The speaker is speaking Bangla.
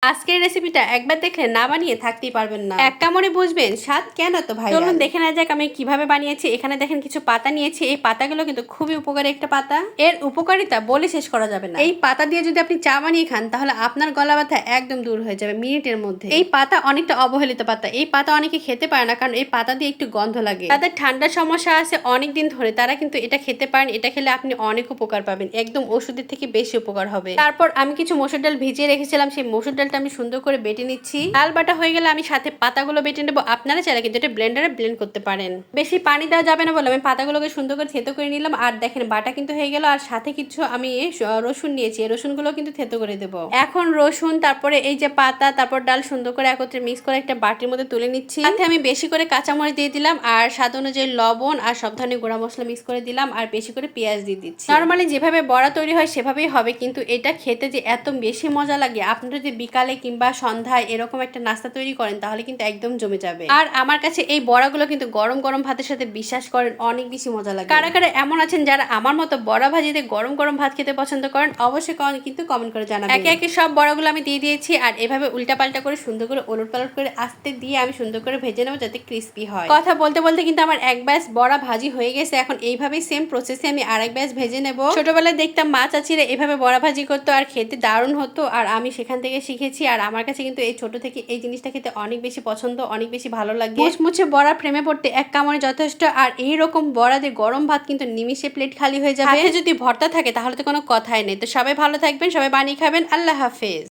আজকের রেসিপিটা একবার দেখলে না বানিয়ে থাকতেই পারবেন না। এক কামড়ে বুঝবেন স্বাদ কেন তো ভাই। চলুন দেখে নেওয়া যাক আমি কিভাবে বানিয়েছি। এখানে দেখেন কিছু পাতা নিয়েছি। এই পাতাগুলো কিন্তু খুবই উপকারী একটা পাতা। এর উপকারিতা বলে শেষ করা যাবে না। এই পাতা দিয়ে যদি আপনি চা বানিয়ে খান তাহলে আপনার গলা ব্যথা একদম দূর হয়ে যাবে মিনিটের মধ্যে। এই পাতা অনেকটা অবহেলিত পাতা। এই পাতা অনেকে খেতে পারে না, কারণ এই পাতা দিয়ে একটু গন্ধ লাগে। তাদের ঠান্ডার সমস্যা আছে অনেক দিন ধরে, তারা কিন্তু এটা খেতে পারেন। এটা খেলে আপনি অনেক উপকার পাবেন, একদম ওষুধের থেকে বেশি উপকার হবে। তারপর আমি কিছু মসুর ডাল ভিজিয়ে রেখেছিলাম, সেই মসুর ডালটা আমি সুন্দর করে বেটে নিচ্ছি। ডাল বাটা হয়ে গেলে আমি সাথে পাতাগুলো বেটে নেবো। আপনারা চাইলে কিন্তু এটা ব্লেন্ডারে ব্লেন্ড করতে পারেন। বেশি পানি দেওয়া যাবে না বলে আমি পাতাগুলোকে সুন্দর করে থেতো করে নিলাম। আর দেখেন বাটা কিন্তু হয়ে গেল। আর সাথে কিছু আমি রসুন নিয়েছি, এই রসুনগুলো কিন্তু থেতো করে দেবো। এখন রসুন, তারপরে এই যে পাতা, তারপর ডাল সুন্দর করে একত্রে মিক্স করে একটা বাটির মধ্যে তুলে নিচ্ছি। সাথে আমি বেশি করে কাঁচামরিচ দিয়ে দিলাম, আর স্বাদ অনুযায়ী লবণ আর সব ধরনের গুঁড়া মশলা মিক্স করে দিলাম, আর বেশি করে পেঁয়াজ দিয়ে দিচ্ছি। নর্মালি যেভাবে বড়া তৈরি হয় সেভাবেই হবে, কিন্তু এটা খেতে যে এত বেশি মজা লাগে, আপনারা যদি বিকালে কিংবা সন্ধ্যায় এরকম একটা নাস্তা তৈরি করেন তাহলে কিন্তু একদম জমে যাবে। আর আমার কাছে এই বড়াগুলো কিন্তু গরম গরম ভাতের সাথে বিশ্বাস করেন অনেক বেশি মজা লাগে। কারা কারা এমন আছেন যারা আমার মতো বড়া ভাজিতে গরম গরম ভাত খেতে পছন্দ করেন, অবশ্যই কিন্তু কমেন্ট করে জানাবেন। একে একে সব বড়াগুলো আমি দিয়ে দিয়েছি, আর এভাবে উল্টাপাল্টা করে সুন্দর করে ওলট পালট করে আস্তে দিয়ে আমি সুন্দর করে ভেজে নেবো যাতে ক্রিস্পি হয়। কথা বলতে বলতে কিন্তু আমার এক ব্যাচ বড়া ভাজি হয়ে গেছে। এখন এইভাবেই সেম প্রসেসে আমি আরেক ব্যাচ ভেজে নেব। ছোটবেলায় দেখতাম মা চাচিরা এভাবে বড়া ভাজি করতো আর খেতে দারুণ হতো, আর আমি সেখান থেকে শিখেছি। আর আমার কাছে কিন্তু এই ছোট থেকে এই জিনিসটা খেতে অনেক বেশি পছন্দ, অনেক বেশি ভালো লাগে। মুচমুচে বড়া প্রেমে পড়তে এক কামড়ে যথেষ্ট। আর এইরকম বড়া দিয়ে গরম ভাত কিন্তু নিমিষে প্লেট খালি হয়ে যাবে। যদি ভর্তা থাকে তাহলে তো কোনো কথাই নেই। তো সবাই ভালো থাকবেন, সবাই বানিয়ে খাবেন। আল্লাহ হাফেজ।